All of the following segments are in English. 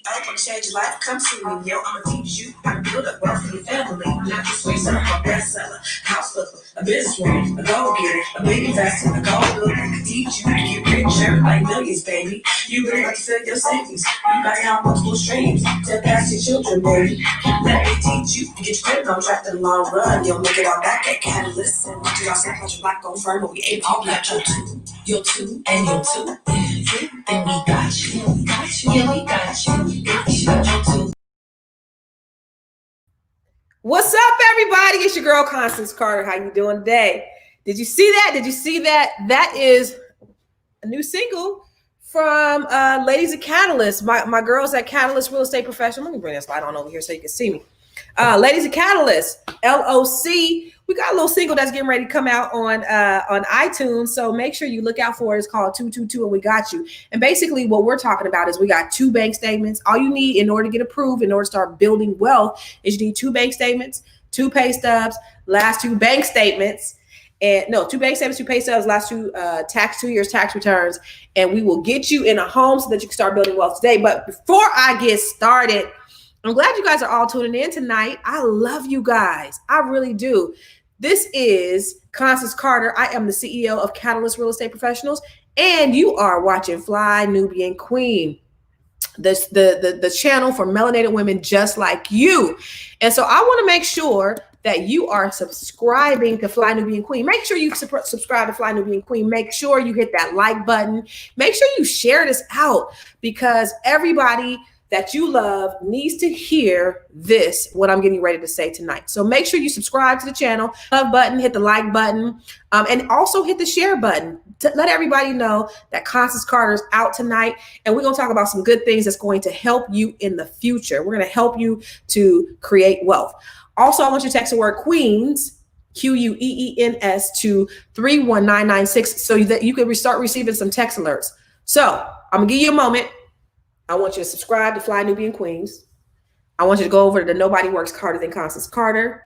I want to change your life. Come see me, yo. I'ma teach you how to build up wealth for your family. Not just waste up a bestseller, house flipper, a businesswoman, a goal getter, a big investor, a gold builder. I can teach you to get richer like millions, baby. You really like to fill your savings. You gotta have multiple streams to pass your children, baby. Let me teach you to get your credit on track in the long run. You'll make it all back at Catalyst. And to our second country black on firm, but we ain't all black. Your two, and your two. Then we got you. Yeah, we got you. What's up, everybody? It's your girl, Constance Carter. How you doing today? Did you see that? Did you see that? That is a new single from Ladies at Catalyst. My girls at Catalyst Real Estate Professional. Let me bring this light on over here so you can see me. Ladies at Catalyst, LOC. We got a little single that's getting ready to come out on iTunes. So make sure you look out for it. It's called 222 and We Got You. And basically what we're talking about is we got 2 bank statements. All you need in order to get approved, in order to start building wealth, is you need 2 bank statements, 2 pay stubs, last 2 bank statements. And no, 2 bank statements, 2 pay stubs, last 2 2 years tax returns. And we will get you in a home so that you can start building wealth today. But before I get started, I'm glad you guys are all tuning in tonight. I love you guys. I really do. This is Constance Carter. I am the CEO of Catalyst Real Estate Professionals, and you are watching Fly Nubian Queen, the channel for melanated women just like you. And so I want to make sure that you are subscribing to Fly Nubian Queen. Make sure you subscribe to Fly Nubian Queen. Make sure you hit that like button. Make sure you share this out, because everybody that you love needs to hear this, what I'm getting ready to say tonight. So make sure you subscribe to the channel, love button, hit the like button, and also hit the share button to let everybody know that Constance Carter is out tonight. And we're gonna talk about some good things that's going to help you in the future. We're gonna help you to create wealth. Also, I want you to text the word Queens, Queens, to 31996 so that you can start receiving some text alerts. So I'm gonna give you a moment. I want you to subscribe to Fly Nubian Queens. I want you to go over to Nobody Works Harder Than Constance Carter.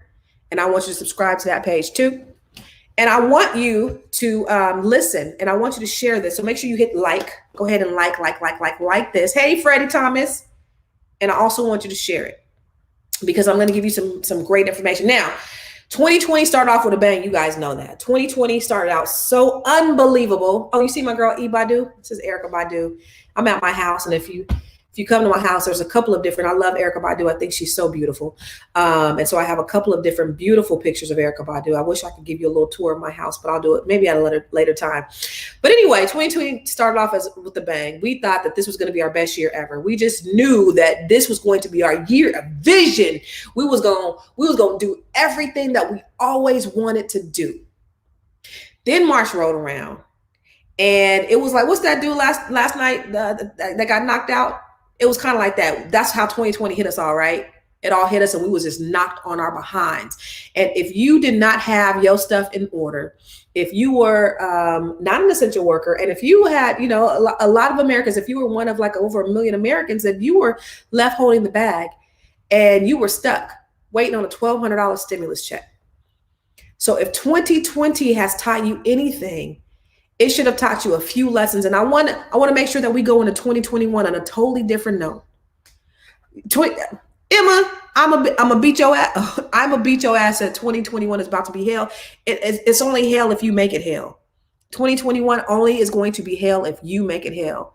And I want you to subscribe to that page too. And I want you to listen, and I want you to share this. So make sure you hit like. Go ahead and like this. Hey, Freddie Thomas. And I also want you to share it, because I'm going to give you some great information. Now, 2020 started off with a bang. You guys know that. 2020 started out so unbelievable. Oh, you see my girl E Badu? This is Erykah Badu. I'm at my house, and if you come to my house, there's a couple of different. I love Erykah Badu. I think she's so beautiful, and so I have a couple of different beautiful pictures of Erykah Badu. I wish I could give you a little tour of my house, but I'll do it maybe at a later time. But anyway, 2020 started off with a bang. We thought that this was going to be our best year ever. We just knew that this was going to be our year of vision. We was gonna do everything that we always wanted to do. Then March rolled around. And it was like, what's that dude last night that got knocked out? It was kind of like that. That's how 2020 hit us all, right? It all hit us, and we was just knocked on our behinds. And if you did not have your stuff in order, if you were not an essential worker, and if you had, a lot of Americans, if you were one of like over 1 million Americans, that you were left holding the bag and you were stuck waiting on a $1,200 stimulus check. So if 2020 has taught you anything, it should have taught you a few lessons. And I want to make sure that we go into 2021 on a totally different note. Emma, I'm a beat your ass. I'm a beat your ass. That 2021 is about to be hell. It's only hell if you make it hell. 2021 only is going to be hell if you make it hell.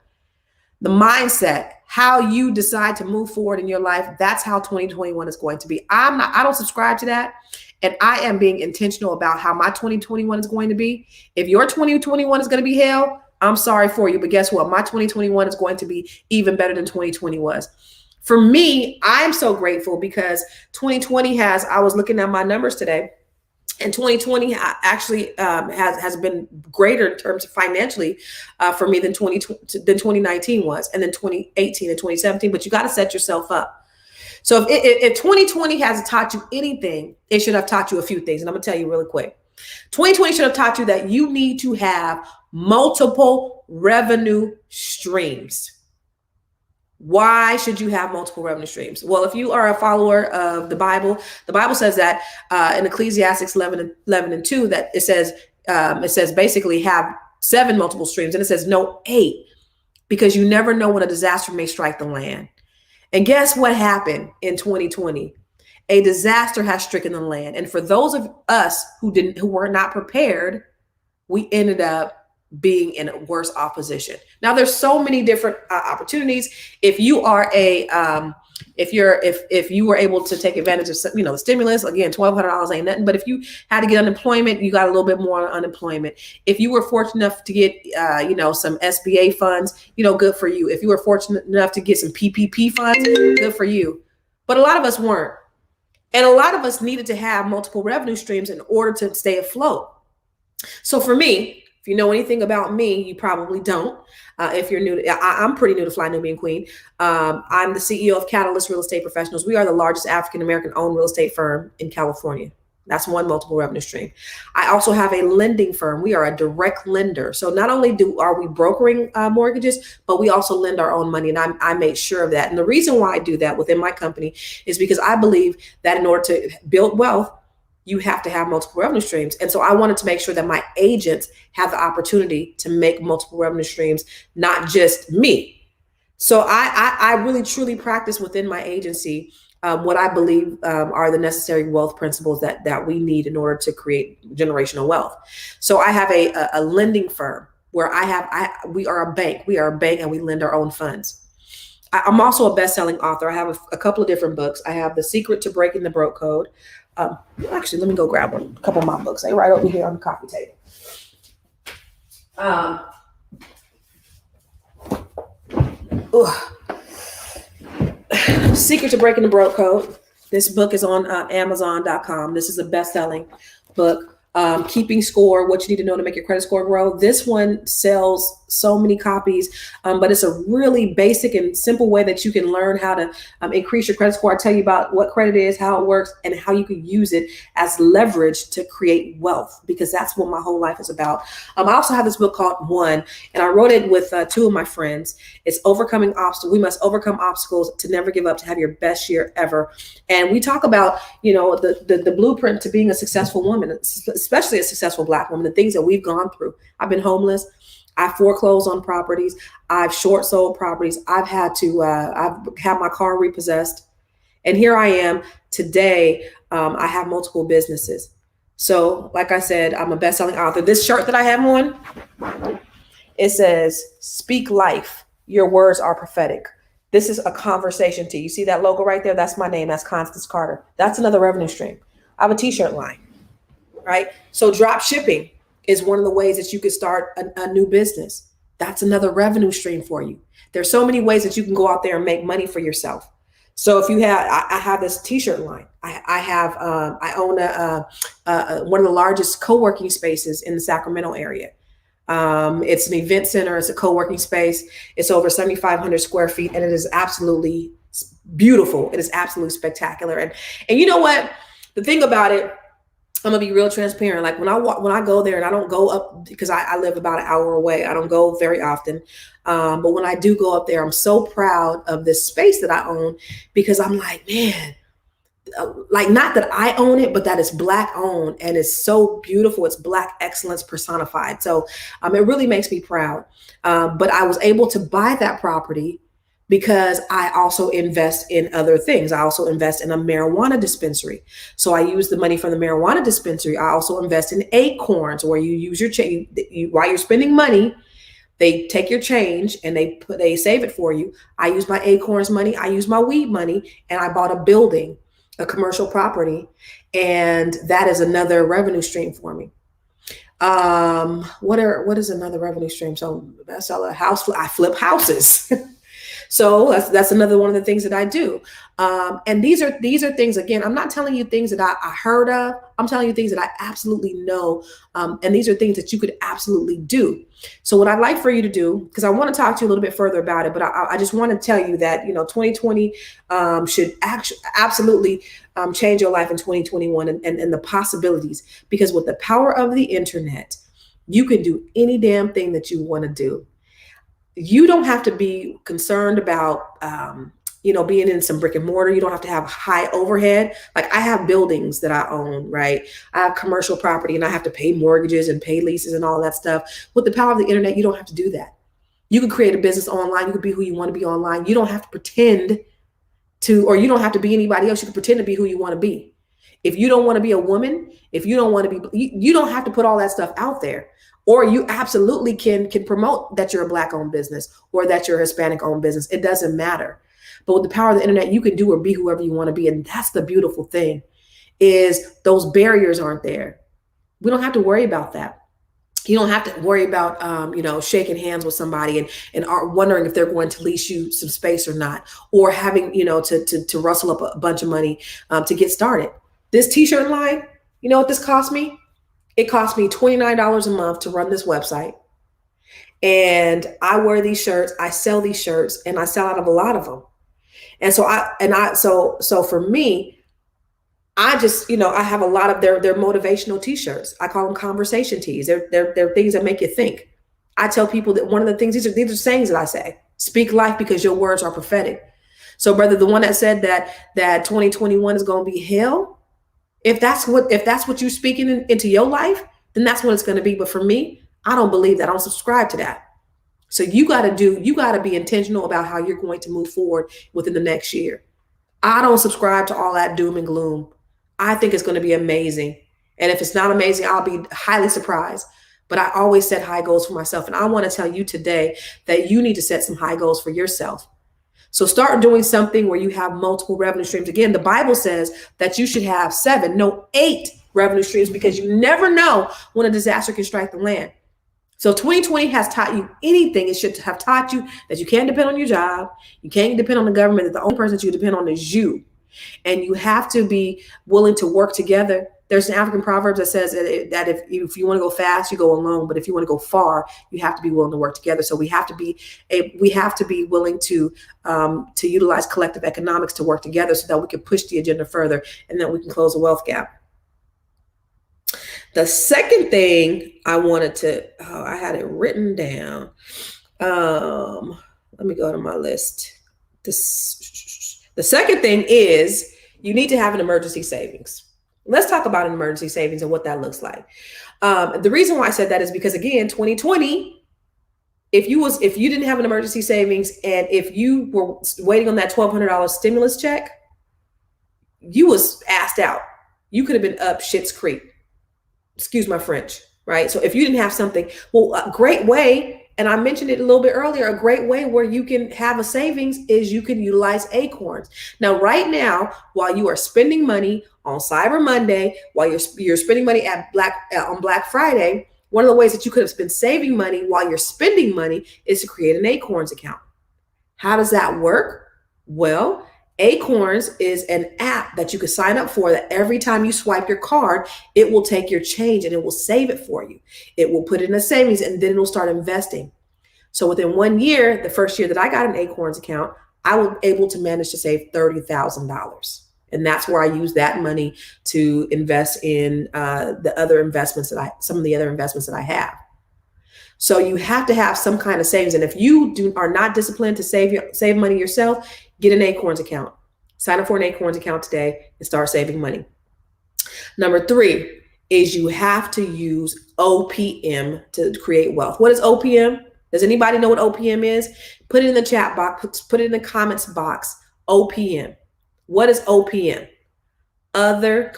The mindset, how you decide to move forward in your life, that's how 2021 is going to be. I don't subscribe to that. And I am being intentional about how my 2021 is going to be. If your 2021 is going to be hell, I'm sorry for you. But guess what? My 2021 is going to be even better than 2020 was. For me, I'm so grateful because 2020 I was looking at my numbers today, and 2020 actually has been greater in terms of financially for me than 2019 was, and then 2018 and 2017. But you got to set yourself up. So if 2020 hasn't taught you anything, it should have taught you a few things. And I'm going to tell you really quick. 2020 should have taught you that you need to have multiple revenue streams. Why should you have multiple revenue streams? Well, if you are a follower of the Bible says that in Ecclesiastes 11:2, that it says basically have 7 multiple streams. And it says no 8, because you never know when a disaster may strike the land. And guess what happened in 2020? A disaster has stricken the land. And for those of us who were not prepared, we ended up being in a worse off position. Now there's so many different opportunities. If you are if you were able to take advantage of the stimulus, again, $1,200 ain't nothing. But if you had to get unemployment, you got a little bit more on unemployment. If you were fortunate enough to get some SBA funds, good for you. If you were fortunate enough to get some PPP funds, good for you. But a lot of us weren't. And a lot of us needed to have multiple revenue streams in order to stay afloat. So for me, if you know anything about me, you probably don't. If you're new, I'm pretty new to Fly Nubian Queen. I'm the CEO of Catalyst Real Estate Professionals. We are the largest African-American owned real estate firm in California. That's one multiple revenue stream. I also have a lending firm. We are a direct lender. So not only are we brokering mortgages, but we also lend our own money. And I made sure of that. And the reason why I do that within my company is because I believe that in order to build wealth, you have to have multiple revenue streams. And so I wanted to make sure that my agents have the opportunity to make multiple revenue streams, not just me. So I really, truly practice within my agency what I believe are the necessary wealth principles that we need in order to create generational wealth. So I have a lending firm where we are a bank. We are a bank and we lend our own funds. I'm also a best-selling author. I have a couple of different books. I have The Secret to Breaking the Broke Code. Actually, let me go grab a couple of my books. They're right over here on the coffee table. Secret to Breaking the Broke Code. This book is on Amazon.com. This is a best-selling book. Keeping Score, What You Need to Know to Make Your Credit Score Grow. This one sells so many copies, but it's a really basic and simple way that you can learn how to increase your credit score. I tell you about what credit is, how it works, and how you can use it as leverage to create wealth, because that's what my whole life is about. I also have this book called One, and I wrote it with two of my friends. It's Overcoming Obstacles. We must overcome obstacles to never give up, to have your best year ever. And we talk about, the blueprint to being a successful woman, especially a successful Black woman, the things that we've gone through. I've been homeless. I've foreclosed on properties. I've short sold properties. I've had my car repossessed. And here I am today. I have multiple businesses. So like I said, I'm a best-selling author. This shirt that I have on, it says, "Speak life. Your words are prophetic." This is a conversation tee. You see that logo right there? That's my name. That's Constance Carter. That's another revenue stream. I have a t-shirt line. Right? So drop shipping is one of the ways that you could start a new business. That's another revenue stream for you. There's so many ways that you can go out there and make money for yourself. So if you I have this t-shirt line. I own one of the largest co-working spaces in the Sacramento area. It's an event center. It's a co-working space. It's over 7,500 square feet, and it is absolutely beautiful. It is absolutely spectacular. And you know what? The thing about it, I'm gonna be real transparent. Like when I go there, and I don't go up because I live about an hour away. I don't go very often. But when I do go up there, I'm so proud of this space that I own, because I'm like, man, like, not that I own it, but that it's Black owned and it's so beautiful. It's Black excellence personified. So it really makes me proud. But I was able to buy that property because I also invest in other things. I also invest in a marijuana dispensary. So I use the money from the marijuana dispensary. I also invest in Acorns, where you use your change while you're spending money. They take your change and they save it for you. I use my Acorns money. I use my weed money, and I bought a building, a commercial property, and that is another revenue stream for me. What is another revenue stream? So I sell a house. I flip houses. So that's another one of the things that I do. And these are things, again, I'm not telling you things that I heard of. I'm telling you things that I absolutely know. And these are things that you could absolutely do. So what I'd like for you to do, because I want to talk to you a little bit further about it, but I just want to tell you that, 2020 should absolutely change your life in 2021 and the possibilities, because with the power of the internet, you can do any damn thing that you want to do. You don't have to be concerned about, being in some brick and mortar. You don't have to have high overhead. Like, I have buildings that I own, right? I have commercial property, and I have to pay mortgages and pay leases and all that stuff. With the power of the internet, you don't have to do that. You can create a business online. You can be who you want to be online. You don't have to pretend or you don't have to be anybody else. You can pretend to be who you want to be. If you don't want to be a woman, if you don't want to be, you don't have to put all that stuff out there. Or you absolutely can promote that you're a Black owned business or that you're a Hispanic owned business. It doesn't matter. But with the power of the internet, you can do or be whoever you want to be. And that's the beautiful thing, is those barriers aren't there. We don't have to worry about that. You don't have to worry about, shaking hands with somebody and are wondering if they're going to lease you some space or not, or having, to rustle up a bunch of money to get started. This t-shirt line, you know what this cost me? It cost me $29 a month to run this website. And I wear these shirts, I sell these shirts, and I sell out of a lot of them. And so for me, I just, I have a lot of their motivational t-shirts. I call them conversation tees. They're things that make you think. I tell people that one of the things, these are sayings that I say: speak life because your words are prophetic. So brother, the one that said that 2021 is going to be hell, if that's what you're speaking into your life, then that's what it's going to be. But for me, I don't believe that. I don't subscribe to that. So you got to be intentional about how you're going to move forward within the next year. I don't subscribe to all that doom and gloom. I think it's going to be amazing. And if it's not amazing, I'll be highly surprised. But I always set high goals for myself. And I want to tell you today that you need to set some high goals for yourself. So start doing something where you have multiple revenue streams. Again, the Bible says that you should have 8 revenue streams, because you never know when a disaster can strike the land. So 2020 has taught you anything. It should have taught you that you can't depend on your job. You can't depend on the government. That the only person that you depend on is you. And you have to be willing to work together. There's an African proverb that says that if you want to go fast, you go alone. But if you want to go far, you have to be willing to work together. So we have to be willing to utilize collective economics to work together so that we can push the agenda further and that we can close the wealth gap. The second thing I wanted to, I had it written down. Let me go to my list. The second thing is you need to have an emergency savings. Let's talk about an emergency savings and what that looks like. The reason why I said that is because, again, 2020, if you didn't have an emergency savings and if you were waiting on that $1,200 stimulus check, you was assed out. You could have been up shit's creek. Excuse my French, right? So if you didn't have something, well, a great way, and I mentioned it a little bit earlier, a great way where you can have a savings is you can utilize Acorns. Now, right now, while you are spending money on Cyber Monday, while you're spending money on Black Friday, one of the ways that you could have been saving money while you're spending money is to create an Acorns account. How does that work? Well, Acorns is an app that you can sign up for, that every time you swipe your card, it will take your change and it will save it for you. It will put it in a savings and then it'll start investing. So within 1 year, the first year that I got an Acorns account, I was able to manage to save $30,000. And that's where I use that money to invest in some of the other investments that I have. So you have to have some kind of savings. And if you are not disciplined to save money yourself, get an Acorns account. Sign up for an Acorns account today and start saving money. Number 3 is you have to use OPM to create wealth. What is OPM? Does anybody know what OPM is? Put it in the chat box, put it in the comments box. OPM. What is OPM? Other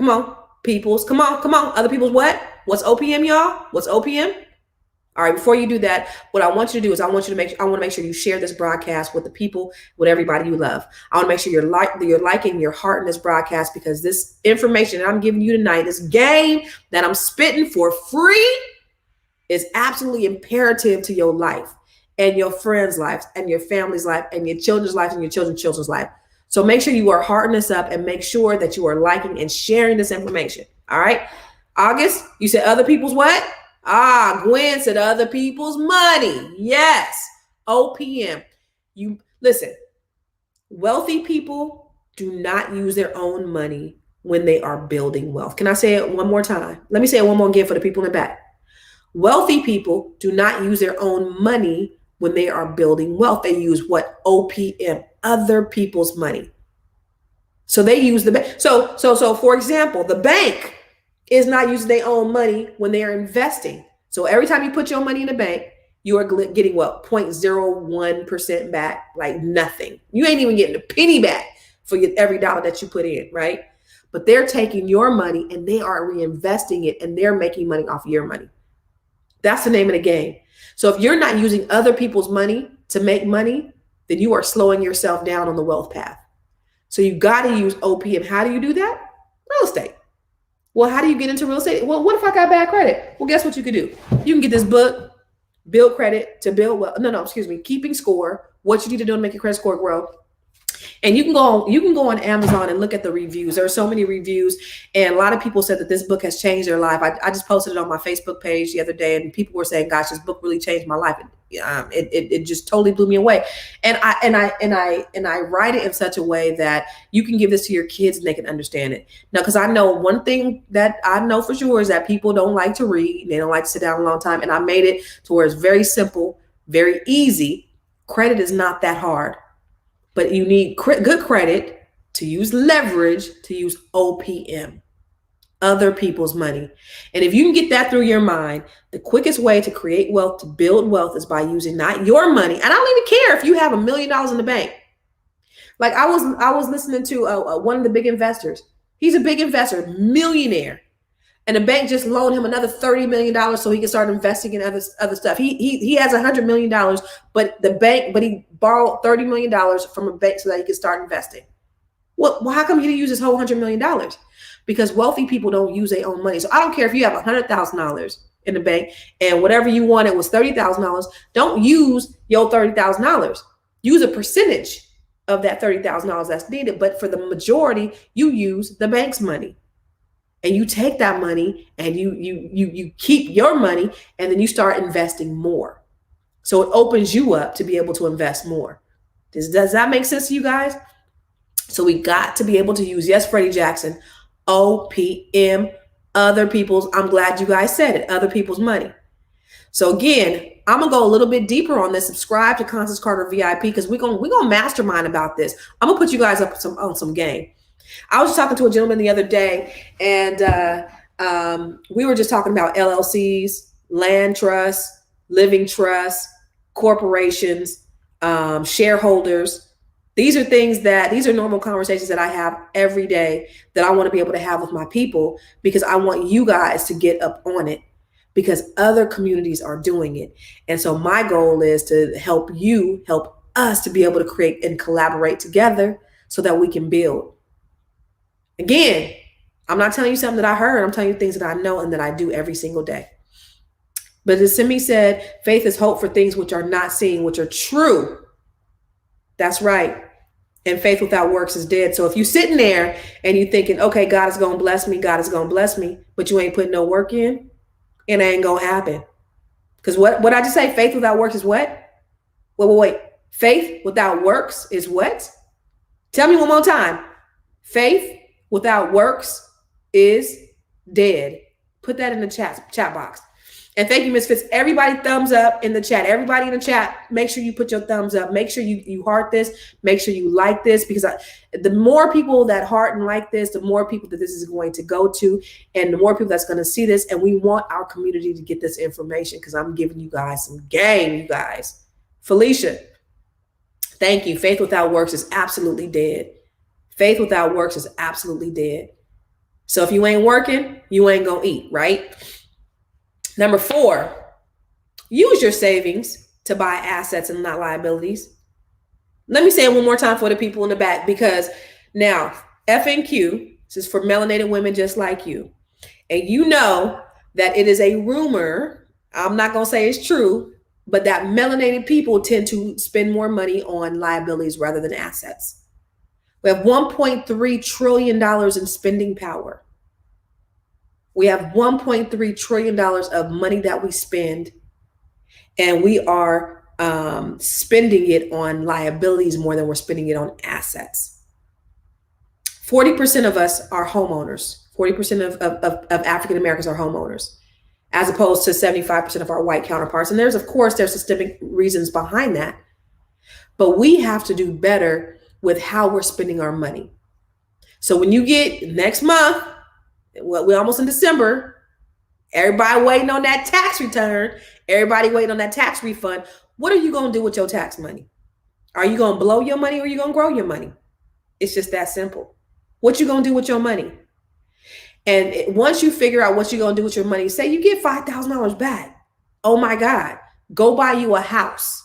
people's what? What's OPM, y'all? What's OPM? All right, before you do that, what I want you to do is I want to make sure you share this broadcast with the people, with everybody you love. I want to make sure you're liking your heart in this broadcast, because this information that I'm giving you tonight, this game that I'm spitting for free, is absolutely imperative to your life and your friends' lives and your family's life and your children's life and your children's life. So make sure you are hearting this up and make sure that you are liking and sharing this information. All right. August, you said other people's what? Gwen said other people's money. Yes. OPM. You listen, wealthy people do not use their own money when they are building wealth. Can I say it one more time? Let me say it one more again for the people in the back. Wealthy people do not use their own money when they are building wealth. They use what? OPM, other people's money. So they use the bank. So for example, the bank is not using their own money when they are investing. So every time you put your money in the bank, you are getting what? 0.01% back, like nothing. You ain't even getting a penny back. for every dollar that you put in, right? But they're taking your money and they are reinvesting it and they're making money off your money. That's the name of the game. So if you're not using other people's money to make money, then you are slowing yourself down on the wealth path. So you got to use OPM. How do you do that? Real estate. Well, how do you get into real estate? Well, what if I got bad credit? Well, guess what you could do? You can get this book, Build Credit to Build Wealth. Keeping Score, what you need to do to make your credit score grow. And you can go on Amazon and look at the reviews. There are so many reviews, and a lot of people said that this book has changed their life. I just posted it on my Facebook page the other day, and people were saying, "Gosh, this book really changed my life." It just totally blew me away. And I write it in such a way that you can give this to your kids and they can understand it. Now, because I know one thing that I know for sure is that people don't like to read. They don't like to sit down a long time. And I made it to where it's very simple, very easy. Credit is not that hard. But you need good credit to use leverage, to use OPM, other people's money. And if you can get that through your mind, the quickest way to create wealth, to build wealth, is by using not your money. And I don't even care if you have $1 million in the bank. Like I was listening to one of the big investors. He's a big investor, millionaire. And the bank just loaned him another $30 million so he can start investing in other stuff. He has $100 million, but he borrowed $30 million from a bank so that he could start investing. Well, how come he didn't use his whole $100 million? Because wealthy people don't use their own money. So I don't care if you have $100,000 in the bank and whatever you wanted was $30,000. Don't use your $30,000. Use a percentage of that $30,000 that's needed. But for the majority, you use the bank's money. And you take that money and you keep your money and then you start investing more. So it opens you up to be able to invest more. Does that make sense to you guys? So we got to be able to use, yes, Freddie Jackson, OPM, other people's, I'm glad you guys said it, other people's money. So again, I'm going to go a little bit deeper on this. Subscribe to Constance Carter VIP because we're going to mastermind about this. I'm going to put you guys up on some game. I was just talking to a gentleman the other day, and we were just talking about LLCs, land trusts, living trusts, corporations, shareholders. These are normal conversations that I have every day that I want to be able to have with my people because I want you guys to get up on it because other communities are doing it. And so my goal is to help us to be able to create and collaborate together so that we can build. Again, I'm not telling you something that I heard. I'm telling you things that I know and that I do every single day. But as Simi said, faith is hope for things which are not seen, which are true. That's right. And faith without works is dead. So if you're sitting there and you're thinking, okay, God is going to bless me, God is going to bless me, but you ain't putting no work in, it ain't going to happen. Because what I just say, faith without works is what? Wait. Faith without works is what? Tell me one more time. Faith without works is dead. Put that in the chat box. And thank you, Ms. Fitz. Everybody thumbs up in the chat. Everybody in the chat, make sure you put your thumbs up. Make sure you heart this. Make sure you like this because the more people that heart and like this, the more people that this is going to go to and the more people that's going to see this. And we want our community to get this information because I'm giving you guys some game, you guys. Felicia, thank you. Faith without works is absolutely dead. Faith without works is absolutely dead. So if you ain't working, you ain't going to eat, right? Number 4, use your savings to buy assets and not liabilities. Let me say it one more time for the people in the back because now FNQ, this is for melanated women just like you. And you know that it is a rumor, I'm not going to say it's true, but that melanated people tend to spend more money on liabilities rather than assets. We have $1.3 trillion in spending power. We have $1.3 trillion of money that we spend, and we are spending it on liabilities more than we're spending it on assets. 40% of us are homeowners. 40% of African Americans are homeowners, as opposed to 75% of our white counterparts. And there's systemic reasons behind that. But we have to do better with how we're spending our money. So when you get next month, we're almost in December, everybody waiting on that tax return, everybody waiting on that tax refund. What are you going to do with your tax money? Are you going to blow your money or are you going to grow your money? It's just that simple. What you gonna do with your money? And once you figure out what you're gonna do with your money, say you get $5,000 back. Oh my God, go buy you a house.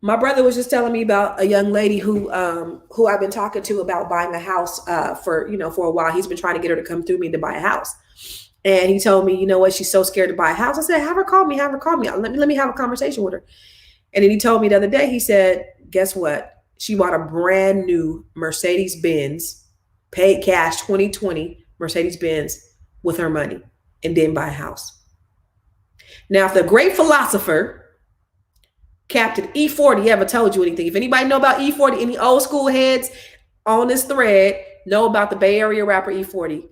My brother was just telling me about a young lady who I've been talking to about buying a house for a while. He's been trying to get her to come through me to buy a house. And he told me, you know what, she's so scared to buy a house. I said, have her call me. Let me have a conversation with her. And then he told me the other day, he said, guess what? She bought a brand new Mercedes-Benz, paid cash 2020 Mercedes-Benz with her money, and didn't buy a house. Now, if the great philosopher, Captain E40, ever told you anything, if anybody know about E40, any old school heads on this thread know about the Bay Area rapper E40.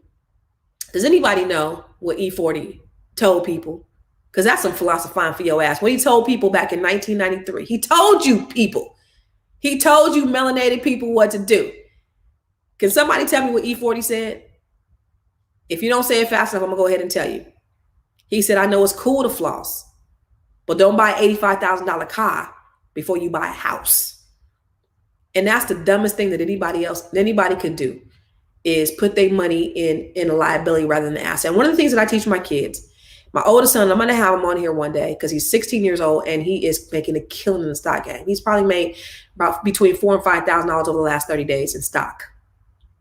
Does anybody know what E40 told people? Because that's some philosophizing for your ass. What he told people back in 1993. He told you people. He told you melanated people what to do. Can somebody tell me what E40 said? If you don't say it fast enough, I'm going to go ahead and tell you. He said, I know it's cool to floss, but don't buy an $85,000 car before you buy a house. And that's the dumbest thing that anybody could do, is put their money in a liability rather than an asset. And one of the things that I teach my kids, my oldest son, I'm going to have him on here one day because he's 16 years old and he is making a killing in the stock game. He's probably made about between $4,000 and $5,000 over the last 30 days in stock.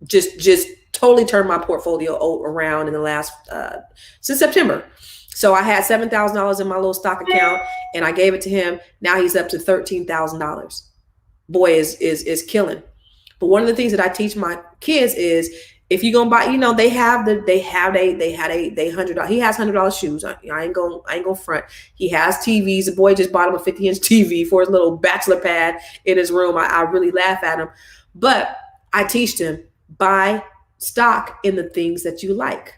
Just totally turned my portfolio around in the last since September. So I had $7,000 in my little stock account and I gave it to him. Now he's up to $13,000. Boy is killing. But one of the things that I teach my kids is, if you're gonna buy, they had $100. He has $100 shoes. I ain't gonna front. He has TVs. The boy just bought him a 50-inch TV for his little bachelor pad in his room. I really laugh at him, but I teach them, buy stock in the things that you like.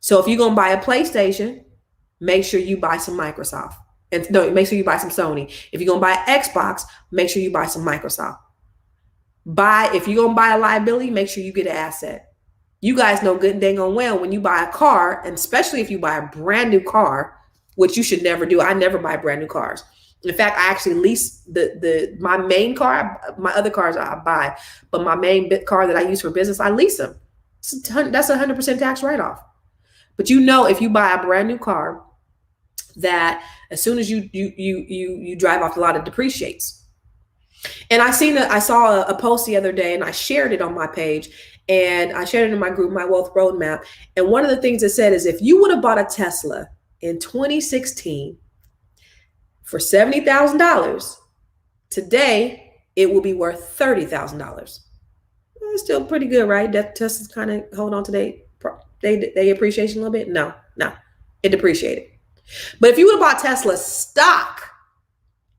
So if you're gonna buy a PlayStation, make sure you buy some Microsoft. And no, make sure you buy some Sony. If you're gonna buy an Xbox, make sure you buy some Microsoft. If you're gonna buy a liability, make sure you get an asset. You guys know good and dang on well when you buy a car, and especially if you buy a brand new car, which you should never do. I never buy brand new cars. In fact, I actually lease my main car. My other cars I buy, but my main car that I use for business, I lease them. That's 100% tax write-off. But if you buy a brand new car, that as soon as you drive off the lot, it depreciates. And I saw a post the other day, and I shared it on my page, and I shared it in my group, My Wealth Roadmap. And one of the things it said is, if you would have bought a Tesla in 2016 for $70,000, today it will be worth $30,000. It's still pretty good, right? That Tesla's kind of hold on to they appreciation a little bit. No, it depreciated. But if you would have bought Tesla stock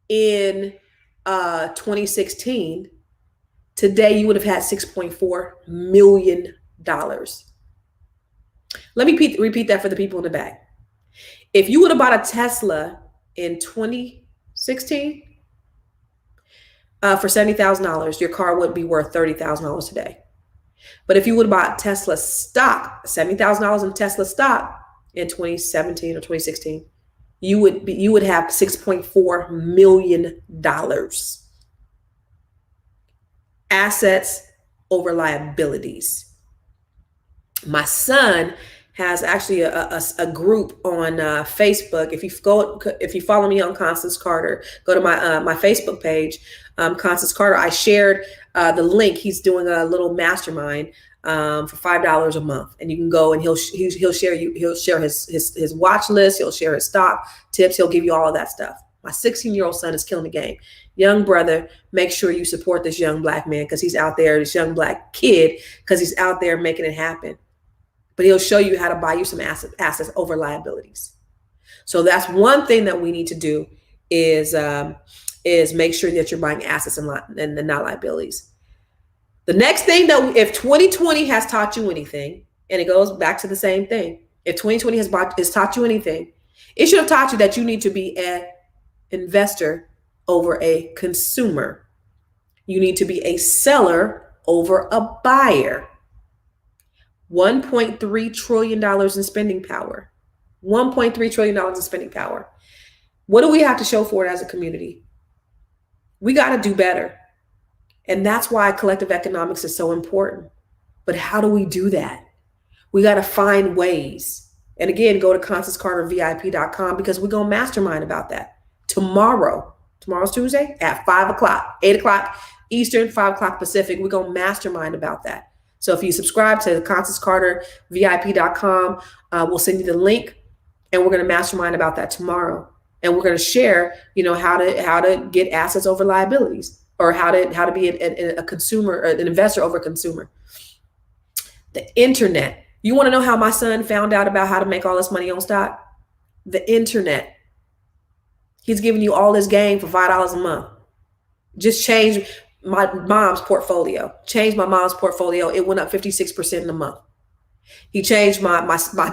in 2016, today you would have had $6.4 million. Let me repeat that for the people in the back. If you would have bought a Tesla in 2016 for $70,000, your car would be worth $30,000 today. But if you would have bought Tesla stock, $70,000 in Tesla stock in 2017 or 2016, you would have $6.4 million. Assets over liabilities. My son has actually a group on Facebook. If you follow me on Constance Carter, go to my Facebook page, Constance Carter. I shared the link. He's doing a little mastermind for $5 a month, and you can go and he'll share his watch list. He'll share his stock tips. He'll give you all of that stuff. My 16-year-old son is killing the game. Young brother, make sure you support this young black man, because he's out there, this young black kid, because he's out there making it happen. But he'll show you how to buy you some assets over liabilities. So that's one thing that we need to do is make sure that you're buying assets and not liabilities. The next thing that if 2020 has taught you anything, and it goes back to the same thing, if 2020 has taught you anything, it should have taught you that you need to be an investor over a consumer. You need to be a seller over a buyer. $1.3 trillion in spending power. $1.3 trillion in spending power. What do we have to show for it as a community? We got to do better. And that's why collective economics is so important. But how do we do that? We got to find ways. And again, go to ConstanceCarterVIP.com because we're going to mastermind about that tomorrow. Tomorrow's Tuesday at 5 o'clock, 8 o'clock Eastern, 5 o'clock Pacific. We're going to mastermind about that. So if you subscribe to ConstanceCarterVIP.com, we'll send you the link and we're going to mastermind about that tomorrow. And we're going to share, how to get assets over liabilities, or how to be a consumer, or an investor over a consumer. The internet. You want to know how my son found out about how to make all this money on stock? The internet. He's giving you all this game for $5 a month. Just change my mom's portfolio. Change my mom's portfolio. It went up 56% in a month. He changed my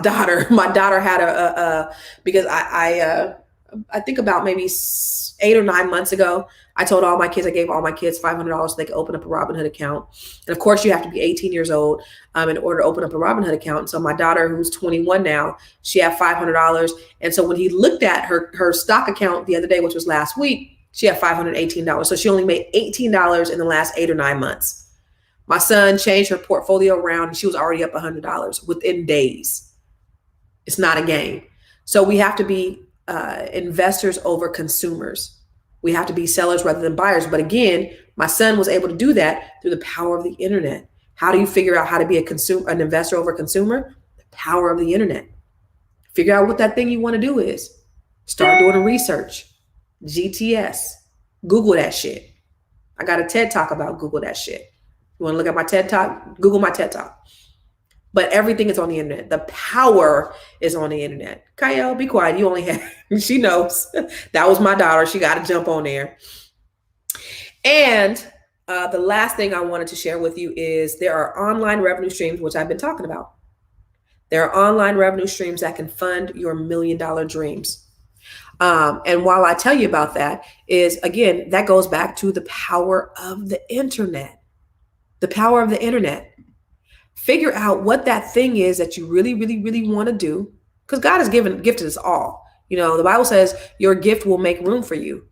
daughter. My daughter had because I think about maybe 8 or 9 months ago, I told all my kids, I gave all my kids $500 so they could open up a Robinhood account. And of course, you have to be 18 years old in order to open up a Robinhood account. And so my daughter, who's 21 now, she had $500. And so when he looked at her stock account the other day, which was last week, she had $518. So she only made $18 in the last 8 or 9 months. My son changed her portfolio around and she was already up $100 within days. It's not a game. So we have to be investors over consumers. We have to be sellers rather than buyers. But again, my son was able to do that through the power of the internet. How do you figure out how to be an investor over consumer? The power of the internet. Figure out what that thing you want to do is. Start doing research. GTS. Google that shit. I got a TED Talk about Google that shit. You want to look at my TED Talk? Google my TED Talk. But everything is on the internet. The power is on the internet. Kyle, be quiet. You only have, she knows. That was my daughter. She got to jump on there. And the last thing I wanted to share with you is there are online revenue streams, which I've been talking about. There are online revenue streams that can fund your $1 million dreams. And while I tell you about that is, again, that goes back to the power of the internet. The power of the internet. Figure out what that thing is that you really, really, really want to do. Because God has gifted us all. The Bible says your gift will make room for you.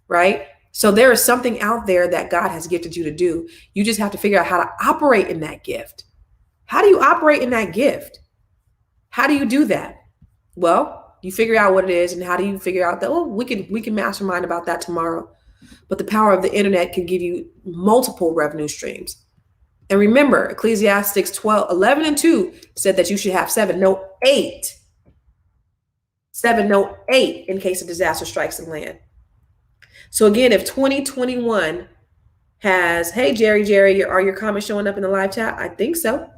Right? So there is something out there that God has gifted you to do. You just have to figure out how to operate in that gift. How do you operate in that gift? How do you do that? Well, you figure out what it is, and how do you figure out that, we can mastermind about that tomorrow. But the power of the internet can give you multiple revenue streams. And remember, Ecclesiastes 11:2 said that you should have 7, no 8. 7, no 8 in case a disaster strikes the land. So again, if 2021 has, hey, Jerry, are your comments showing up in the live chat? I think so.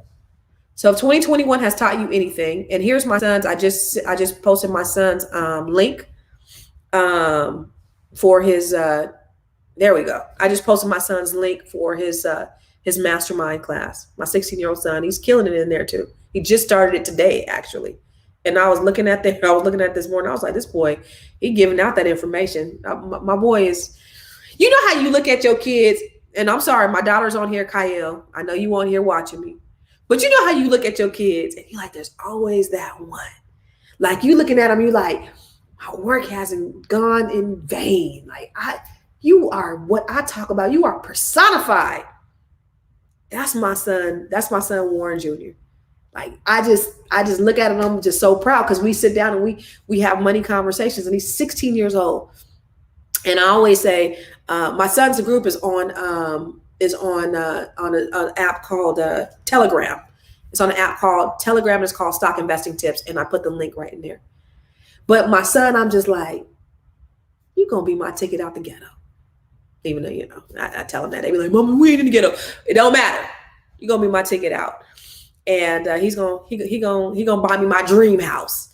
So if 2021 has taught you anything, and here's my son's, I just posted my son's link for his, there we go. I just posted my son's link for his mastermind class. My 16-year-old son, he's killing it in there too. He just started it today, actually. And I was looking at this morning. I was like, this boy, he giving out that information. My boy is, you know how you look at your kids, and I'm sorry, my daughter's on here, Kyle. I know you on here watching me. But you know how you look at your kids and you're like, there's always that one. Like you looking at them, you like, my work hasn't gone in vain. Like you are what I talk about. You are personified. That's my son. That's my son, Warren Jr. Like I just look at him. I'm just so proud because we sit down and we have money conversations. And he's 16 years old. And I always say, my son's group is on an app called Telegram. It's on an app called Telegram. It's called Stock Investing Tips, and I put the link right in there. But my son, I'm just like, you're gonna be my ticket out the ghetto. Even though I tell him that, they be like, "Mama, we ain't in the ghetto." It don't matter. You're gonna be my ticket out, and he's gonna buy me my dream house.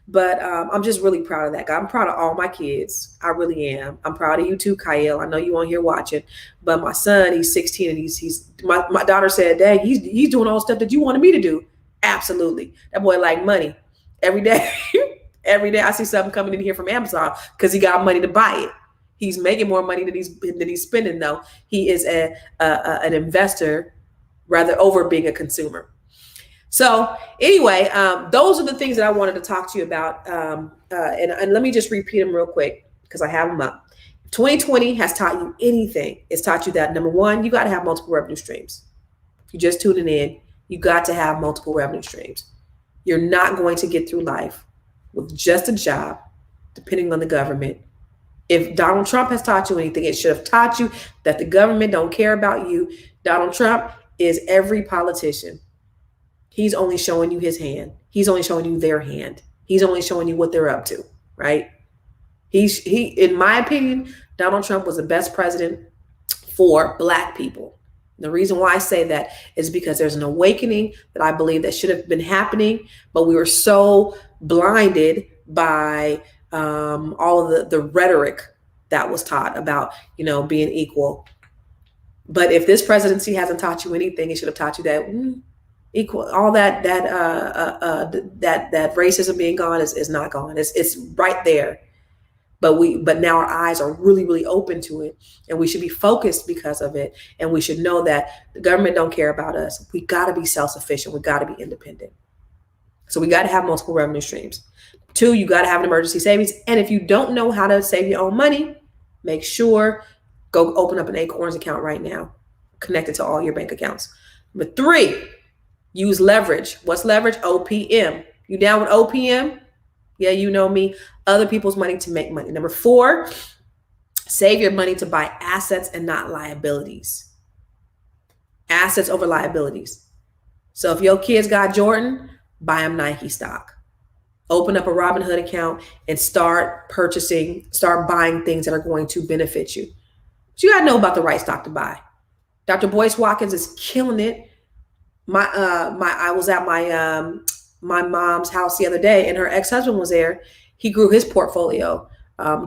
But I'm just really proud of that guy. I'm proud of all my kids. I really am. I'm proud of you too, Kyle. I know you on here watching. But my son, he's 16, and he's my daughter said, Dad, he's doing all the stuff that you wanted me to do. Absolutely. That boy like money. Every day, every day I see something coming in here from Amazon because he got money to buy it. He's making more money than he's spending, though. He is an investor rather over being a consumer. So anyway, those are the things that I wanted to talk to you about. And let me just repeat them real quick because I have them up. 2020 has taught you anything, it's taught you that, number one, you got to have multiple revenue streams. If you're just tuning in, you got to have multiple revenue streams. You're not going to get through life with just a job, depending on the government. If Donald Trump has taught you anything, it should have taught you that the government don't care about you. Donald Trump is every politician. He's only showing you his hand. He's only showing you their hand. He's only showing you what they're up to, right? He, in my opinion, Donald Trump was the best president for Black people. The reason why I say that is because there's an awakening that I believe that should have been happening, but we were so blinded by all of the rhetoric that was taught about, being equal. But if this presidency hasn't taught you anything, it should have taught you that equal, all that racism being gone is not gone. It's right there. But now our eyes are really, really open to it, and we should be focused because of it. And we should know that the government don't care about us. We got to be self-sufficient. We got to be independent. So we got to have multiple revenue streams. 2, you got to have an emergency savings. And if you don't know how to save your own money, make sure go open up an Acorns account right now, connect it to all your bank accounts. Number 3, use leverage. What's leverage? OPM. You down with OPM? Yeah, you know me. Other people's money to make money. Number 4, save your money to buy assets and not liabilities. Assets over liabilities. So if your kids got Jordan, buy them Nike stock. Open up a Robinhood account and start buying things that are going to benefit you. But you got to know about the right stock to buy. Dr. Boyce Watkins is killing it. I was at my mom's house the other day, and her ex-husband was there. He grew his portfolio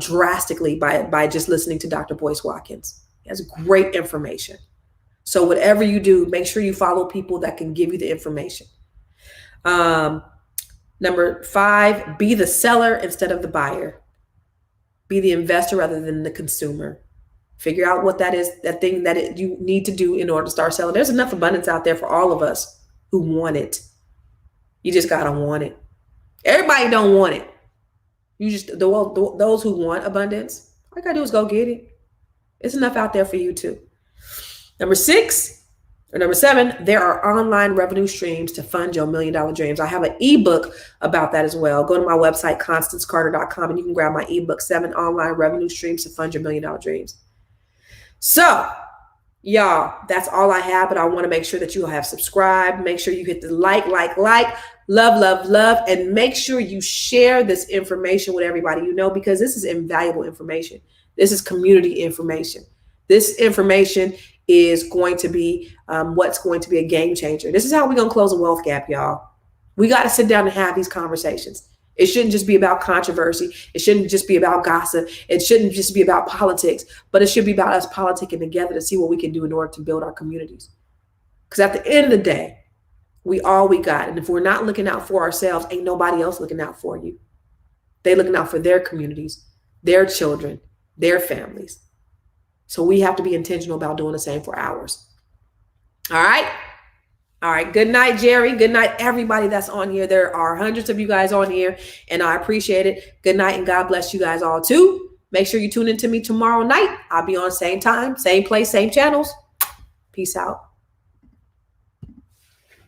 drastically by just listening to Dr. Boyce Watkins. He has great information. So whatever you do, make sure you follow people that can give you the information. Number 5, be the seller instead of the buyer. Be the investor rather than the consumer. Figure out what that is, that thing that you need to do in order to start selling. There's enough abundance out there for all of us who want it. You just got to want it. Everybody don't want it. You just, those who want abundance, all you got to do is go get it. It's enough out there for you too. Number 7, there are online revenue streams to fund your $1 million dreams. I have an ebook about that as well. Go to my website, ConstanceCarter.com, and you can grab my ebook, 7 online revenue streams to fund your $1 million dreams. So, y'all, that's all I have, but I want to make sure that you have subscribed. Make sure you hit the like, love, and make sure you share this information with everybody you know, because this is invaluable information. This is community information. This information is going to be what's going to be a game changer. This is how we're going to close a wealth gap, y'all. We got to sit down and have these conversations. It shouldn't just be about controversy. It shouldn't just be about gossip. It shouldn't just be about politics, but it should be about us politicking together to see what we can do in order to build our communities. Because at the end of the day, we all we got. And if we're not looking out for ourselves, ain't nobody else looking out for you. They're looking out for their communities, their children, their families. So we have to be intentional about doing the same for ours. All right. All right. Good night, Jerry. Good night, everybody that's on here. There are hundreds of you guys on here, and I appreciate it. Good night, and God bless you guys all too. Make sure you tune in to me tomorrow night. I'll be on same time, same place, same channels. Peace out.